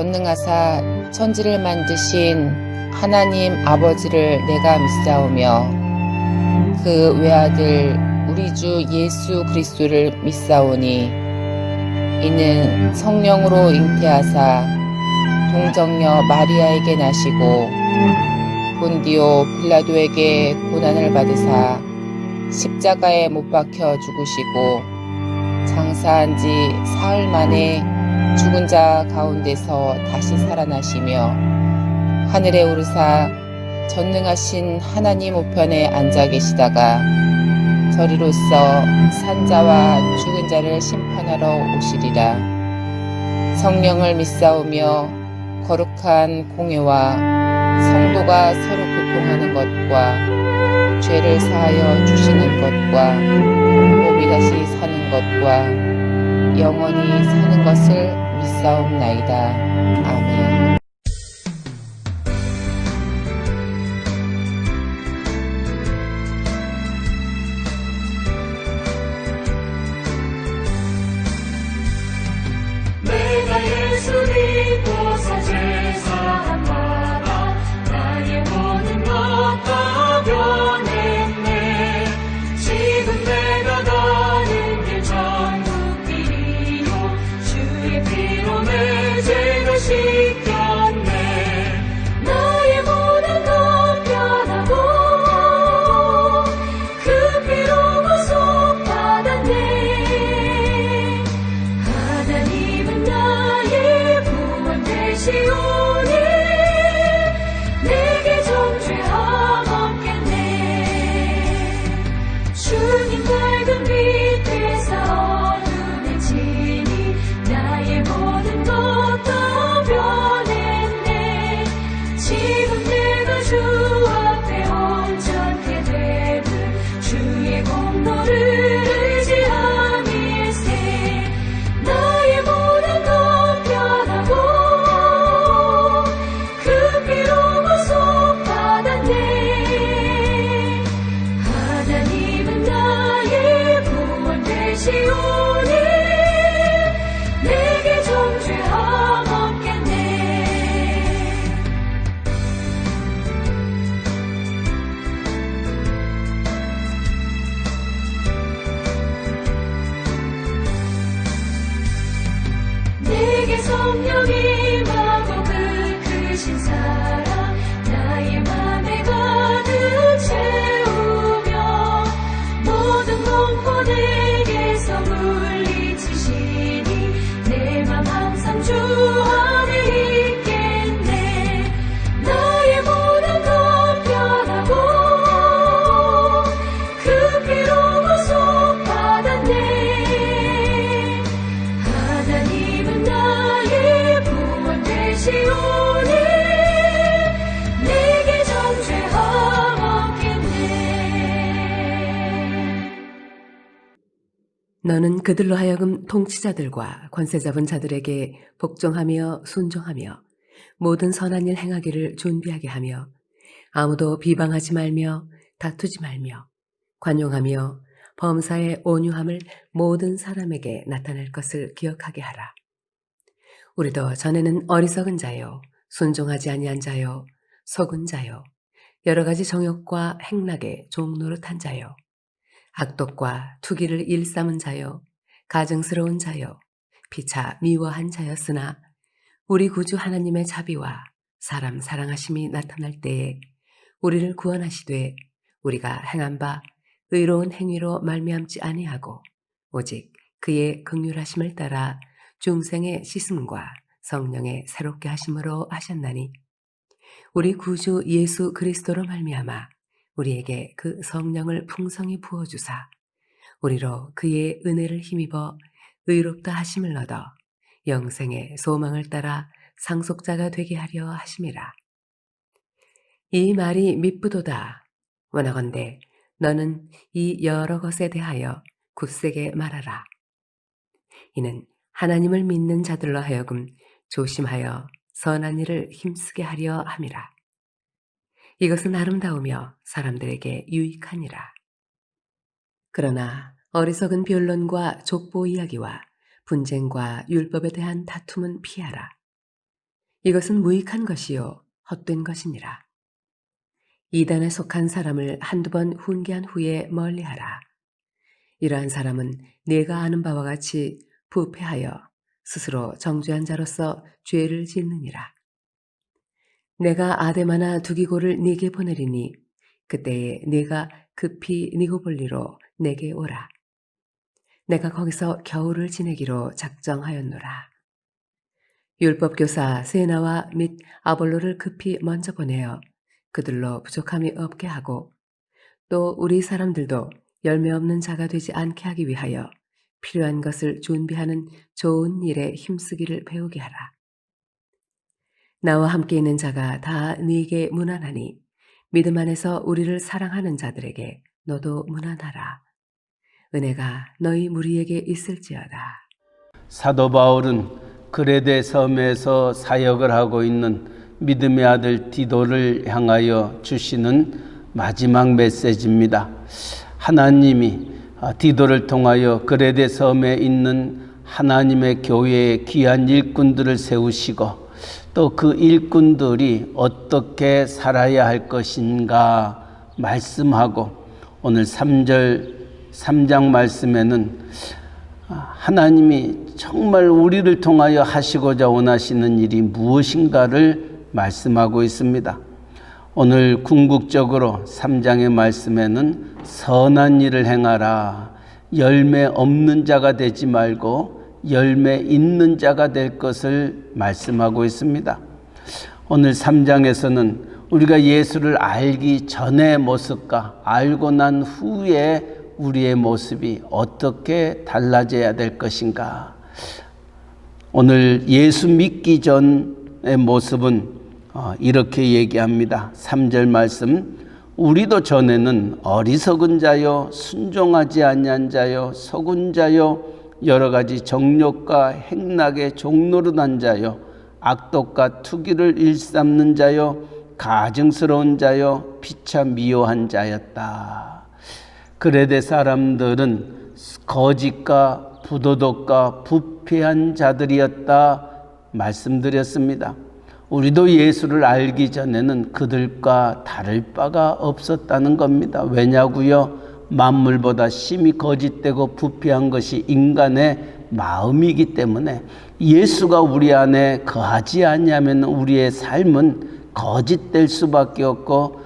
전능하사 천지를 만드신 하나님 아버지를 내가 믿사오며 그 외아들 우리 주 예수 그리스도를 믿사오니 이는 성령으로 잉태하사 동정녀 마리아에게 나시고 본디오 빌라도에게 고난을 받으사 십자가에 못 박혀 죽으시고 장사한 지 사흘 만에 죽은 자 가운데서 다시 살아나시며 하늘에 오르사 전능하신 하나님 우편에 앉아 계시다가 저리로서 산자와 죽은 자를 심판하러 오시리라. 성령을 믿사오며 거룩한 공회와 성도가 서로 교통하는 것과 죄를 사하여 주시는 것과 몸이 다시 사는 것과 영원히 사는 것을 믿사옵나이다. 아멘. 내가 예수 믿고서 제사함 받아 나의 모든 것 다 변했네. 지금 내가 가는 길 천국 길이요 주의 피로 내 죄가 씻겼네. 나의 모든 것 변하고 그 피로 구속받았네. 하나님은 나의 구원 되시오니 내게 정죄함 없겠네. 주님 밝은 빛 되사 어둠에 지니 나의 모든 것 다 변했네. 지금 내가 주 앞에 온전케 되는 주의 공로를 의지함일세. 나의 모든 것 변하고 그 피로 구속받았네. 하나님은 나의 구원 되시오니 내게 정죄함 없겠네. 내게 성령이 임하고 그 크신 사랑 나의 맘에 가득 채우며 모든 공포 내게서 물리치시니 내 맘 항상 주 안에 있겠네. 나의 모든 것 변하고 그 피로 구속받았네. 하나님은 나의 구원 되시오니 내게 정죄함 없겠네. 너는 그들로 하여금 통치자들과 권세 잡은 자들에게 복종하며 순종하며 모든 선한 일 행하기를 준비하게 하며 아무도 비방하지 말며 다투지 말며 관용하며 범사의 온유함을 모든 사람에게 나타낼 것을 기억하게 하라. 우리도 전에는 어리석은 자요, 순종하지 아니한 자요, 속은 자요, 여러 가지 정욕과 행락에 종노릇한 자요, 악독과 투기를 일삼은 자요, 가증스러운 자요, 피차 미워한 자였으나 우리 구주 하나님의 자비와 사람 사랑하심이 나타날 때에 우리를 구원하시되 우리가 행한 바 의로운 행위로 말미암지 아니하고 오직 그의 긍휼하심을 따라 중생의 씻음과 성령의 새롭게 하심으로 하셨나니 우리 구주 예수 그리스도로 말미암아 우리에게 그 성령을 풍성히 부어주사 우리로 그의 은혜를 힘입어 의롭다 하심을 얻어 영생의 소망을 따라 상속자가 되게 하려 하심이라. 이 말이 미쁘도다. 원하건대 너는 이 여러 것에 대하여 굳세게 말하라. 이는 하나님을 믿는 자들로 하여금 조심하여 선한 일을 힘쓰게 하려 함이라. 이것은 아름다우며 사람들에게 유익하니라. 그러나 어리석은 변론과 족보 이야기와 분쟁과 율법에 대한 다툼은 피하라. 이것은 무익한 것이요 헛된 것이니라. 이단에 속한 사람을 한두 번 훈계한 후에 멀리하라. 이러한 사람은 내가 아는 바와 같이 부패하여 스스로 정죄한 자로서 죄를 짓느니라. 내가 아데마나 두기고를 네게 보내리니 그때에 네가 급히 니고볼리로 내게 오라. 내가 거기서 겨울을 지내기로 작정하였노라. 율법교사 세나와 및 아볼로를 급히 먼저 보내어 그들로 부족함이 없게 하고 또 우리 사람들도 열매 없는 자가 되지 않게 하기 위하여 필요한 것을 준비하는 좋은 일에 힘쓰기를 배우게 하라. 나와 함께 있는 자가 다 네게 무난하니 믿음 안에서 우리를 사랑하는 자들에게 너도 무난하라. 은혜가 너희 무리에게 있을지어다. 사도 바울은 그레데 섬에서 사역을 하고 있는 믿음의 아들 디도를 향하여 주시는 마지막 메시지입니다. 하나님이 디도를 통하여 그레데 섬에 있는 하나님의 교회의 귀한 일꾼들을 세우시고 또 그 일꾼들이 어떻게 살아야 할 것인가 말씀하고 오늘 3장 말씀에는 하나님이 정말 우리를 통하여 하시고자 원하시는 일이 무엇인가를 말씀하고 있습니다. 오늘 궁극적으로 3장의 말씀에는 선한 일을 행하라. 열매 없는 자가 되지 말고 열매 있는 자가 될 것을 말씀하고 있습니다. 오늘 3장에서는 우리가 예수를 알기 전의 모습과 알고 난 후에 우리의 모습이 어떻게 달라져야 될 것인가. 오늘 예수 믿기 전의 모습은 이렇게 얘기합니다. 3절 말씀, 우리도 전에는 어리석은 자요 순종하지 아니한 자요 서군 자요 여러 가지 정욕과 행락에 종노릇한 자요 악독과 투기를 일삼는 자요 가증스러운 자요 피차 미워한 자였다. 그레데 사람들은 거짓과 부도덕과 부패한 자들이었다 말씀드렸습니다. 우리도 예수를 알기 전에는 그들과 다를 바가 없었다는 겁니다. 왜냐고요? 만물보다 심히 거짓되고 부패한 것이 인간의 마음이기 때문에 예수가 우리 안에 거하지 아니하면 우리의 삶은 거짓될 수밖에 없고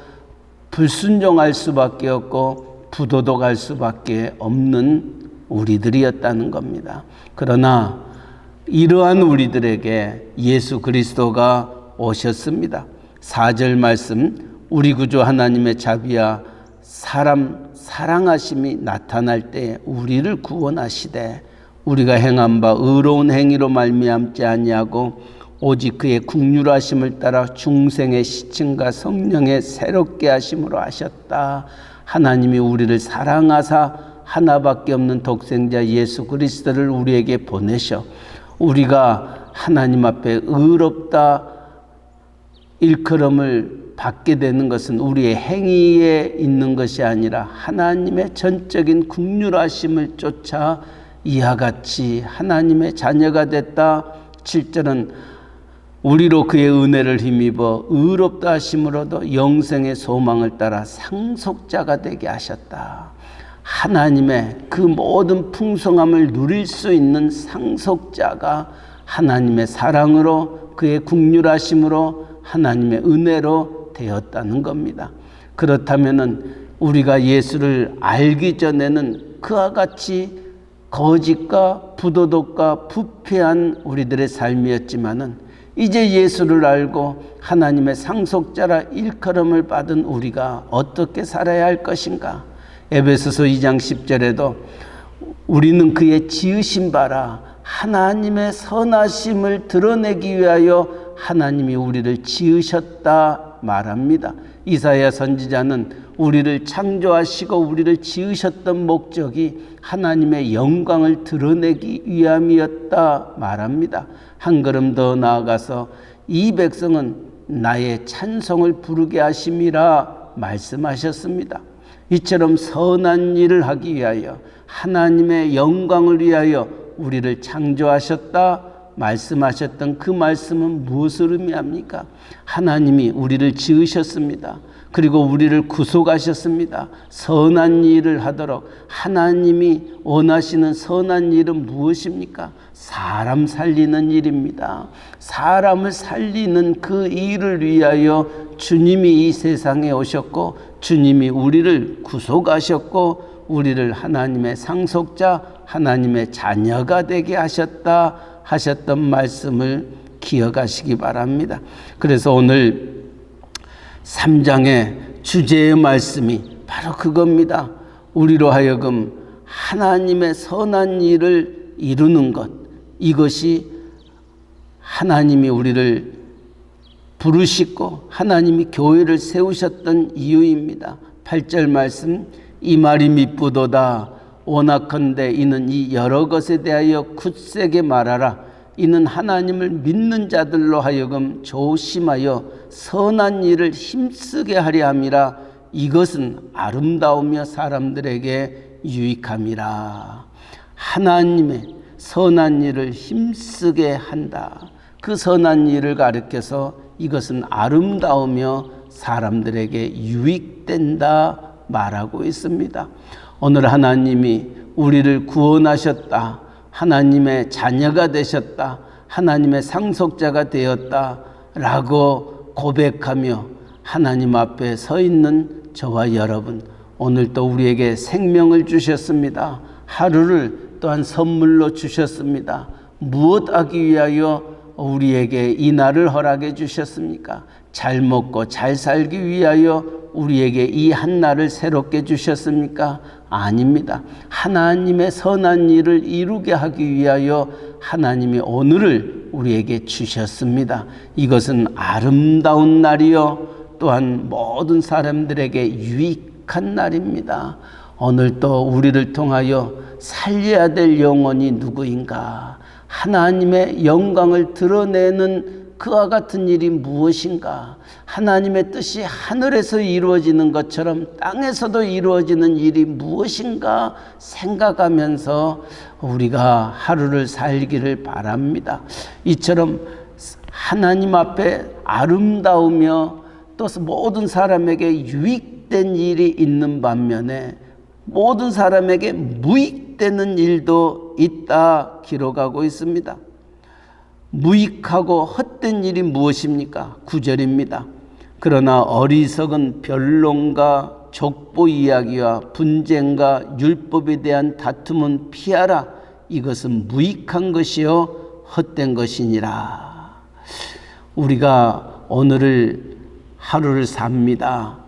불순종할 수밖에 없고 부도덕할 수밖에 없는 우리들이었다는 겁니다. 그러나 이러한 우리들에게 예수 그리스도가 오셨습니다. 4절 말씀, 우리 구주 하나님의 자비와 사람 사랑하심이 나타날 때 우리를 구원하시되 우리가 행한 바 의로운 행위로 말미암지 아니하고 오직 그의 긍휼하심을 따라 중생의 시침과 성령의 새롭게 하심으로 하셨다. 하나님이 우리를 사랑하사 하나밖에 없는 독생자 예수 그리스도를 우리에게 보내셔 우리가 하나님 앞에 의롭다 일컬음을 받게 되는 것은 우리의 행위에 있는 것이 아니라 하나님의 전적인 긍휼하심을 쫓아 이와 같이 하나님의 자녀가 됐다. 7절은 우리로 그의 은혜를 힘입어 의롭다 하심으로도 영생의 소망을 따라 상속자가 되게 하셨다. 하나님의 그 모든 풍성함을 누릴 수 있는 상속자가 하나님의 사랑으로 그의 긍휼하심으로 하나님의 은혜로 되었다는 겁니다. 그렇다면 우리가 예수를 알기 전에는 그와 같이 거짓과 부도덕과 부패한 우리들의 삶이었지만은 이제 예수를 알고 하나님의 상속자라 일컬음을 받은 우리가 어떻게 살아야 할 것인가? 에베소서 2장 10절에도 우리는 그의 지으신 바라 하나님의 선하심을 드러내기 위하여 하나님이 우리를 지으셨다 말합니다. 이사야 선지자는 우리를 창조하시고 우리를 지으셨던 목적이 하나님의 영광을 드러내기 위함이었다 말합니다. 한 걸음 더 나아가서 이 백성은 나의 찬송을 부르게 하심이라 말씀하셨습니다. 이처럼 선한 일을 하기 위하여 하나님의 영광을 위하여 우리를 창조하셨다. 말씀하셨던 그 말씀은 무엇을 의미합니까? 하나님이 우리를 지으셨습니다. 그리고 우리를 구속하셨습니다. 선한 일을 하도록. 하나님이 원하시는 선한 일은 무엇입니까? 사람 살리는 일입니다. 사람을 살리는 그 일을 위하여 주님이 이 세상에 오셨고, 주님이 우리를 구속하셨고, 우리를 하나님의 상속자, 하나님의 자녀가 되게 하셨던 말씀을 기억하시기 바랍니다. 그래서 오늘 3장의 주제의 말씀이 바로 그겁니다. 우리로 하여금 하나님의 선한 일을 이루는 것, 이것이 하나님이 우리를 부르시고 하나님이 교회를 세우셨던 이유입니다. 8절 말씀, 이 말이 미쁘도다. 원하건대 이는 이 여러 것에 대하여 굳세게 말하라. 이는 하나님을 믿는 자들로 하여금 조심하여 선한 일을 힘쓰게 하려 함이라. 이것은 아름다우며 사람들에게 유익함이라. 하나님의 선한 일을 힘쓰게 한다. 그 선한 일을 가르쳐서 이것은 아름다우며 사람들에게 유익된다 말하고 있습니다. 오늘 하나님이 우리를 구원하셨다. 하나님의 자녀가 되셨다. 하나님의 상속자가 되었다. 라고 고백하며 하나님 앞에 서 있는 저와 여러분, 오늘 또 우리에게 생명을 주셨습니다. 하루를 또한 선물로 주셨습니다. 무엇 하기 위하여 우리에게 이 날을 허락해 주셨습니까? 잘 먹고 잘 살기 위하여 우리에게 이 한 날을 새롭게 주셨습니까? 아닙니다. 하나님의 선한 일을 이루게 하기 위하여 하나님이 오늘을 우리에게 주셨습니다. 이것은 아름다운 날이요, 또한 모든 사람들에게 유익한 날입니다. 오늘 또 우리를 통하여 살려야 될 영혼이 누구인가? 하나님의 영광을 드러내는 그와 같은 일이 무엇인가? 하나님의 뜻이 하늘에서 이루어지는 것처럼 땅에서도 이루어지는 일이 무엇인가 생각하면서 우리가 하루를 살기를 바랍니다. 이처럼 하나님 앞에 아름다우며 또 모든 사람에게 유익된 일이 있는 반면에 모든 사람에게 무익되는 일도 있다 기록하고 있습니다. 무익하고 헛된 일이 무엇입니까? 9절입니다. 그러나 어리석은 변론과 족보 이야기와 분쟁과 율법에 대한 다툼은 피하라. 이것은 무익한 것이요 헛된 것이니라. 우리가 오늘을 하루를 삽니다.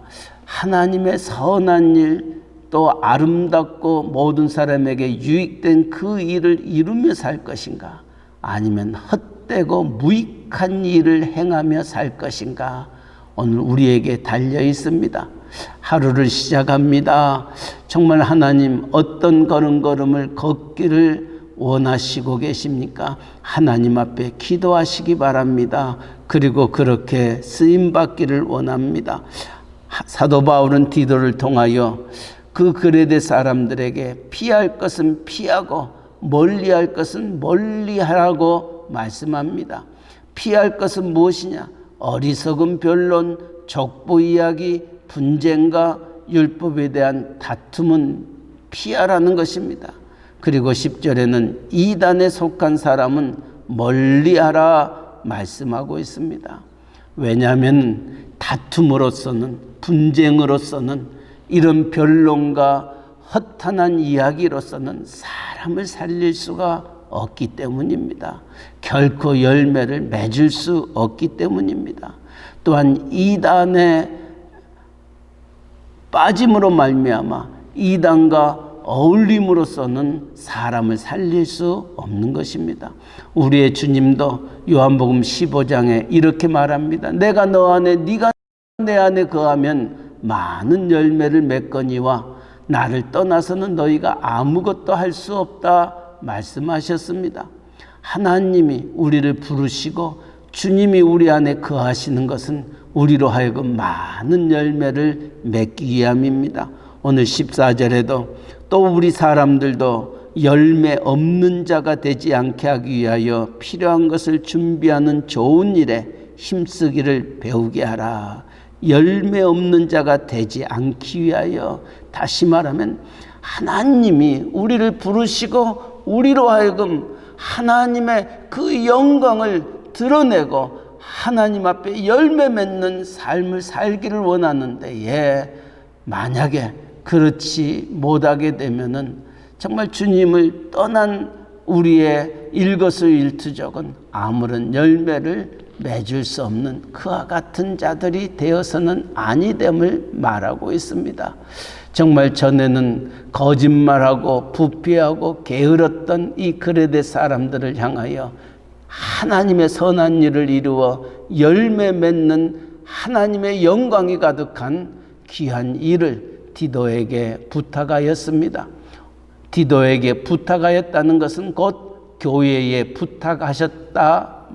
하나님의 선한 일, 또 아름답고 모든 사람에게 유익된 그 일을 이루며 살 것인가? 아니면 헛되고 무익한 일을 행하며 살 것인가? 오늘 우리에게 달려 있습니다. 하루를 시작합니다. 정말 하나님 어떤 걸음걸음을 걷기를 원하시고 계십니까? 하나님 앞에 기도하시기 바랍니다. 그리고 그렇게 쓰임받기를 원합니다. 사도 바울은 디도를 통하여 그 그레데 사람들에게 피할 것은 피하고 멀리할 것은 멀리하라고 말씀합니다. 피할 것은 무엇이냐? 어리석은 변론, 족보 이야기, 분쟁과 율법에 대한 다툼은 피하라는 것입니다. 그리고 10절에는 이단에 속한 사람은 멀리하라 말씀하고 있습니다. 왜냐하면 다툼으로서는, 분쟁으로서는, 이런 변론과 허탄한 이야기로서는 사람을 살릴 수가 없기 때문입니다. 결코 열매를 맺을 수 없기 때문입니다. 또한 이단에 빠짐으로 말미암아 이단과 어울림으로서는 사람을 살릴 수 없는 것입니다. 우리의 주님도 요한복음 15장에 이렇게 말합니다. 내가 너 안에, 네가 내 안에 거하면 많은 열매를 맺거니와 나를 떠나서는 너희가 아무것도 할 수 없다 말씀하셨습니다. 하나님이 우리를 부르시고 주님이 우리 안에 거하시는 것은 우리로 하여금 많은 열매를 맺기 위함입니다. 오늘 14절에도 또 우리 사람들도 열매 없는 자가 되지 않게 하기 위하여 필요한 것을 준비하는 좋은 일에 힘쓰기를 배우게 하라. 열매 없는 자가 되지 않기 위하여, 다시 말하면 하나님이 우리를 부르시고 우리로 하여금 하나님의 그 영광을 드러내고 하나님 앞에 열매 맺는 삶을 살기를 원하는데, 만약에 그렇지 못하게 되면은 정말 주님을 떠난 우리의 일거수일투족은 아무런 열매를 맺을 수 없는 그와 같은 자들이 되어서는 아니됨을 말하고 있습니다. 정말 전에는 거짓말하고 부패하고 게으렀던 이 그레데 사람들을 향하여 하나님의 선한 일을 이루어 열매 맺는 하나님의 영광이 가득한 귀한 일을 디도에게 부탁하였습니다. 디도에게 부탁하였다는 것은 곧 교회에 부탁하셨다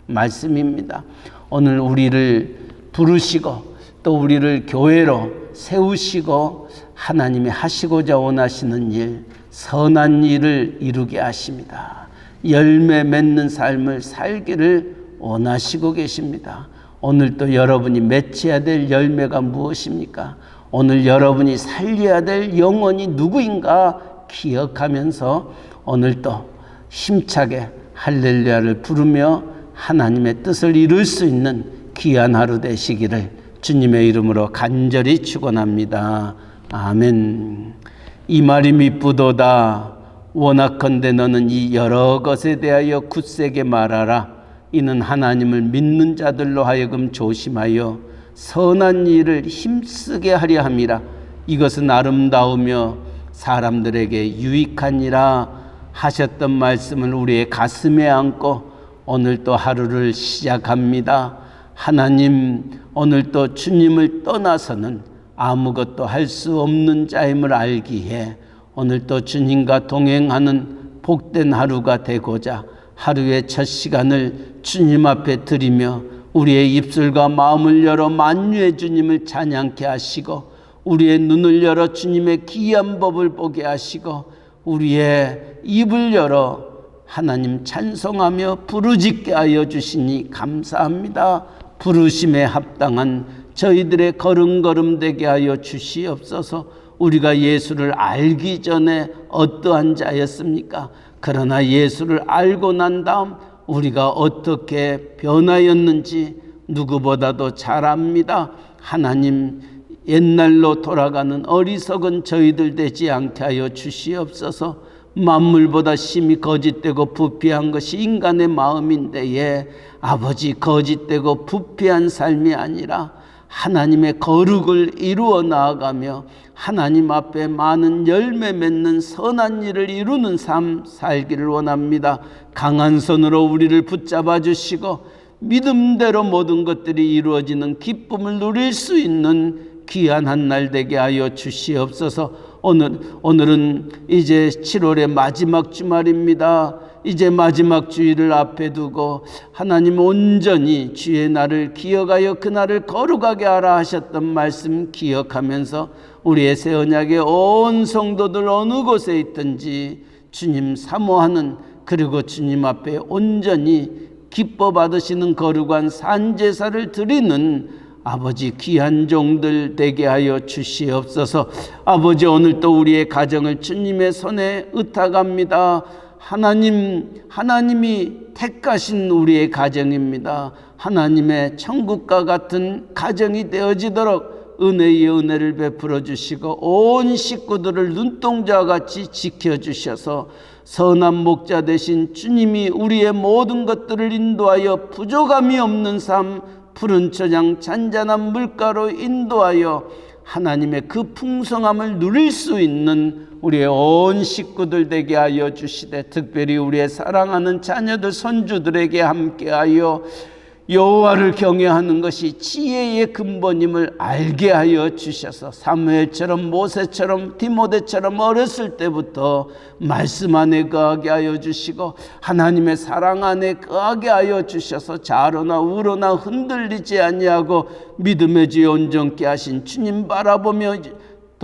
말씀입니다. 오늘 우리를 부르시고 또 우리를 교회로 세우시고 하나님이 하시고자 원하시는 일, 선한 일을 이루게 하십니다. 열매 맺는 삶을 살기를 원하시고 계십니다. 오늘 또 여러분이 맺어야 될 열매가 무엇입니까? 오늘 여러분이 살려야 될 영혼이 누구인가 기억하면서 오늘 또 힘차게 할렐루야를 부르며 하나님의 뜻을 이룰 수 있는 귀한 하루 되시기를 주님의 이름으로 간절히 축원합니다. 아멘. 이 말이 미쁘도다. 원하건대 너는 이 여러 것에 대하여 굳세게 말하라. 이는 하나님을 믿는 자들로 하여금 조심하여 선한 일을 힘쓰게 하려 함이라. 이것은 아름다우며 사람들에게 유익하니라 하셨던 말씀을 우리의 가슴에 안고 오늘 또 하루를 시작합니다. 하나님, 오늘 또 주님을 떠나서는 아무것도 할 수 없는 자임을 알기에 오늘 또 주님과 동행하는 복된 하루가 되고자 하루의 첫 시간을 주님 앞에 드리며 우리의 입술과 마음을 열어 만유의 주님을 찬양케 하시고 우리의 눈을 열어 주님의 기이한 법을 보게 하시고 우리의 입을 열어 하나님 찬송하며 부르짖게 하여 주시니 감사합니다. 부르심에 합당한 저희들의 걸음걸음 되게 하여 주시옵소서. 우리가 예수를 알기 전에 어떠한 자였습니까? 그러나 예수를 알고 난 다음 우리가 어떻게 변하였는지 누구보다도 잘 압니다. 하나님, 옛날로 돌아가는 어리석은 저희들 되지 않게 하여 주시옵소서. 만물보다 심히 거짓되고 부패한 것이 인간의 마음인데, 아버지, 거짓되고 부패한 삶이 아니라 하나님의 거룩을 이루어 나아가며 하나님 앞에 많은 열매 맺는 선한 일을 이루는 삶 살기를 원합니다. 강한 손으로 우리를 붙잡아 주시고 믿음대로 모든 것들이 이루어지는 기쁨을 누릴 수 있는 귀한 한 날 되게 하여 주시옵소서. 오늘은 이제 7월의 마지막 주말입니다. 이제 마지막 주일을 앞에 두고 하나님 온전히 주의 날을 기억하여 그 날을 거룩하게 하라 하셨던 말씀 기억하면서 우리의 새 언약의 온 성도들 어느 곳에 있든지 주님 사모하는, 그리고 주님 앞에 온전히 기뻐 받으시는 거룩한 산제사를 드리는 아버지 귀한 종들 되게 하여 주시옵소서. 아버지, 오늘 또 우리의 가정을 주님의 손에 의탁합니다. 하나님이 택하신 우리의 가정입니다. 하나님의 천국과 같은 가정이 되어지도록 은혜의 은혜를 베풀어 주시고 온 식구들을 눈동자와 같이 지켜주셔서 선한 목자 되신 주님이 우리의 모든 것들을 인도하여 부족함이 없는 삶, 푸른 초장 잔잔한 물가로 인도하여 하나님의 그 풍성함을 누릴 수 있는 우리의 온 식구들 되게 하여 주시되, 특별히 우리의 사랑하는 자녀들 손주들에게 함께하여 여호와를 경외하는 것이 지혜의 근본임을 알게 하여 주셔서 사무엘처럼 모세처럼 디모데처럼 어렸을 때부터 말씀 안에 거하게 하여 주시고 하나님의 사랑 안에 거하게 하여 주셔서 좌로나 우로나 흔들리지 아니하고 믿음의 주에 온전케 하신 주님 바라보며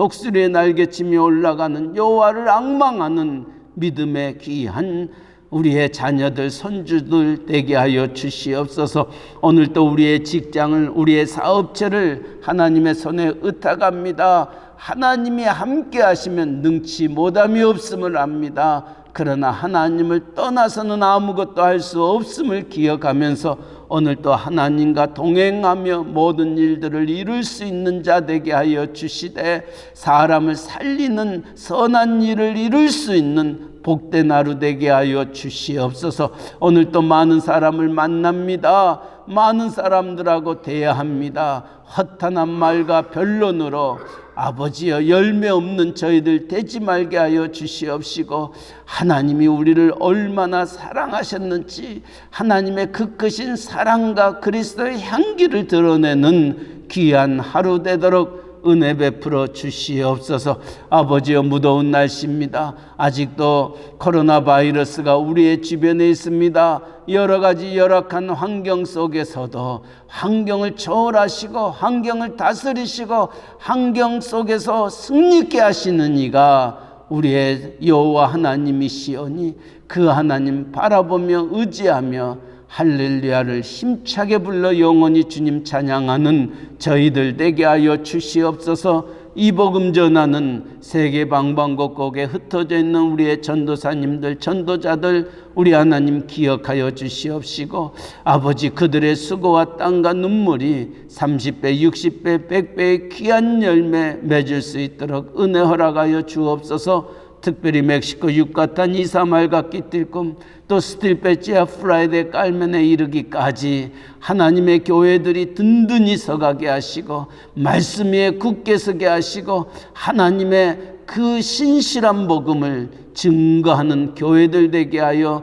독수리의 날개치며 올라가는 여호와를 앙망하는 믿음의 귀한 우리의 자녀들, 손주들 되게 하여 주시옵소서. 오늘도 우리의 직장을, 우리의 사업체를 하나님의 손에 의탁합니다. 하나님이 함께 하시면 능치 못함이 없음을 압니다. 그러나 하나님을 떠나서는 아무것도 할 수 없음을 기억하면서 오늘도 하나님과 동행하며 모든 일들을 이룰 수 있는 자 되게 하여 주시되, 사람을 살리는 선한 일을 이룰 수 있는 복된 하루 되게 하여 주시옵소서. 오늘도 많은 사람을 만납니다. 많은 사람들하고 대화합니다. 허탄한 말과 변론으로 아버지여 열매 없는 저희들 되지 말게 하여 주시옵시고, 하나님이 우리를 얼마나 사랑하셨는지 하나님의 그 크신 사랑과 그리스도의 향기를 드러내는 귀한 하루 되도록 은혜 베풀어 주시옵소서. 아버지여, 무더운 날씨입니다. 아직도 코로나 바이러스가 우리의 주변에 있습니다. 여러 가지 열악한 환경 속에서도 환경을 초월하시고 환경을 다스리시고 환경 속에서 승리케 하시는 이가 우리의 여호와 하나님이시오니, 그 하나님 바라보며 의지하며 할렐루야를 힘차게 불러 영원히 주님 찬양하는 저희들 되게 하여 주시옵소서. 이 복음 전하는 세계 방방곡곡에 흩어져 있는 우리의 전도사님들, 전도자들 우리 하나님 기억하여 주시옵시고, 아버지 그들의 수고와 땀과 눈물이 30배, 60배, 100배의 귀한 열매 맺을 수 있도록 은혜 허락하여 주옵소서. 특별히 멕시코 유카탄 이사말과 끼띨꿈, 또 스틸베지아 프라이데 깔멘에 이르기까지 하나님의 교회들이 든든히 서가게 하시고 말씀 위에 굳게 서게 하시고 하나님의 그 신실한 복음을 증거하는 교회들 되게 하여,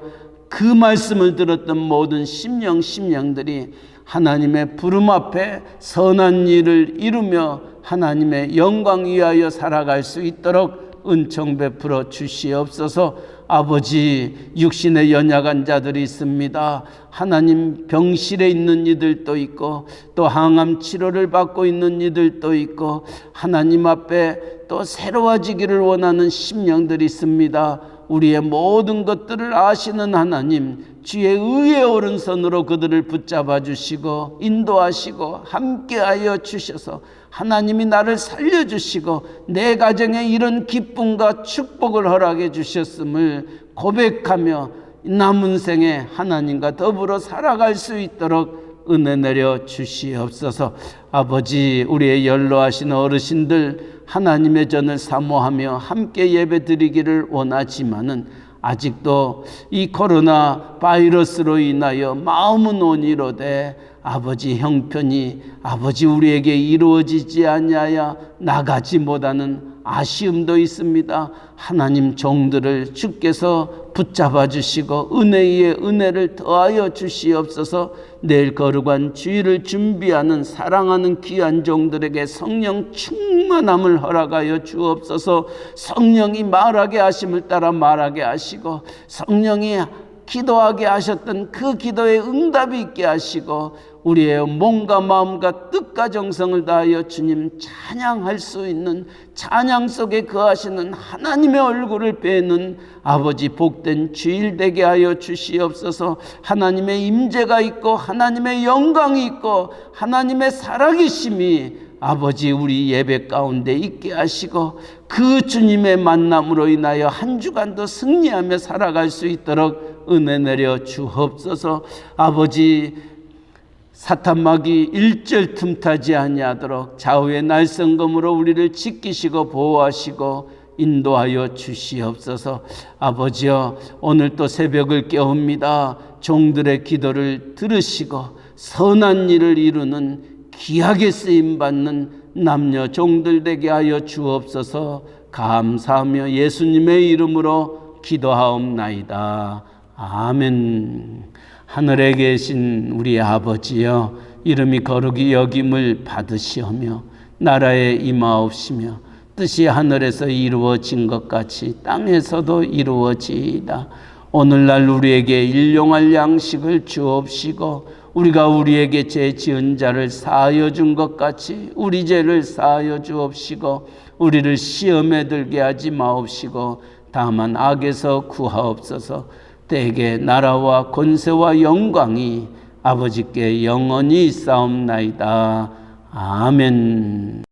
그 말씀을 들었던 모든 심령들이 하나님의 부름 앞에 선한 일을 이루며 하나님의 영광 위하여 살아갈 수 있도록 은총 베풀어 주시옵소서. 아버지, 육신에 연약한 자들이 있습니다. 하나님, 병실에 있는 이들도 있고 또 항암 치료를 받고 있는 이들도 있고 하나님 앞에 또 새로워지기를 원하는 심령들이 있습니다. 우리의 모든 것들을 아시는 하나님, 주의 의의 오른손으로 그들을 붙잡아 주시고 인도하시고 함께하여 주셔서 하나님이 나를 살려주시고 내 가정에 이런 기쁨과 축복을 허락해 주셨음을 고백하며 남은 생에 하나님과 더불어 살아갈 수 있도록 은혜 내려 주시옵소서. 아버지, 우리의 연로하신 어르신들 하나님의 전을 사모하며 함께 예배 드리기를 원하지만은 아직도 이 코로나 바이러스로 인하여 마음은 온이로되 아버지 형편이 아버지 우리에게 이루어지지 않냐야 나가지 못하는 아쉬움도 있습니다. 하나님 종들을 주께서 붙잡아 주시고 은혜 위에 은혜를 더하여 주시옵소서. 내일 거룩한 주일을 준비하는 사랑하는 귀한 종들에게 성령 충만함을 허락하여 주옵소서. 성령이 말하게 하심을 따라 말하게 하시고 성령이 기도하게 하셨던 그 기도에 응답이 있게 하시고 우리의 몸과 마음과 뜻과 정성을 다하여 주님 찬양할 수 있는, 찬양 속에 거하시는 하나님의 얼굴을 뵈는 아버지 복된 주일 되게 하여 주시옵소서. 하나님의 임재가 있고 하나님의 영광이 있고 하나님의 살아계심이 아버지 우리 예배 가운데 있게 하시고 그 주님의 만남으로 인하여 한 주간도 승리하며 살아갈 수 있도록 은혜 내려 주옵소서. 아버지, 사탄막이 일절 틈타지 아니하도록 좌우의 날성검으로 우리를 지키시고 보호하시고 인도하여 주시옵소서. 아버지여, 오늘 또 새벽을 깨웁니다. 종들의 기도를 들으시고 선한 일을 이루는 귀하게 쓰임받는 남녀 종들 되게 하여 주옵소서. 감사하며 예수님의 이름으로 기도하옵나이다. 아멘. 하늘에 계신 우리 아버지여, 이름이 거룩히 여김을 받으시오며 나라에 임하옵시며 뜻이 하늘에서 이루어진 것 같이 땅에서도 이루어지이다. 오늘날 우리에게 일용할 양식을 주옵시고 우리가 우리에게 죄 지은 자를 사하여 준 것 같이 우리 죄를 사하여 주옵시고 우리를 시험에 들게 하지 마옵시고 다만 악에서 구하옵소서. 대개 나라와 권세와 영광이 아버지께 영원히 있사옵나이다. 아멘.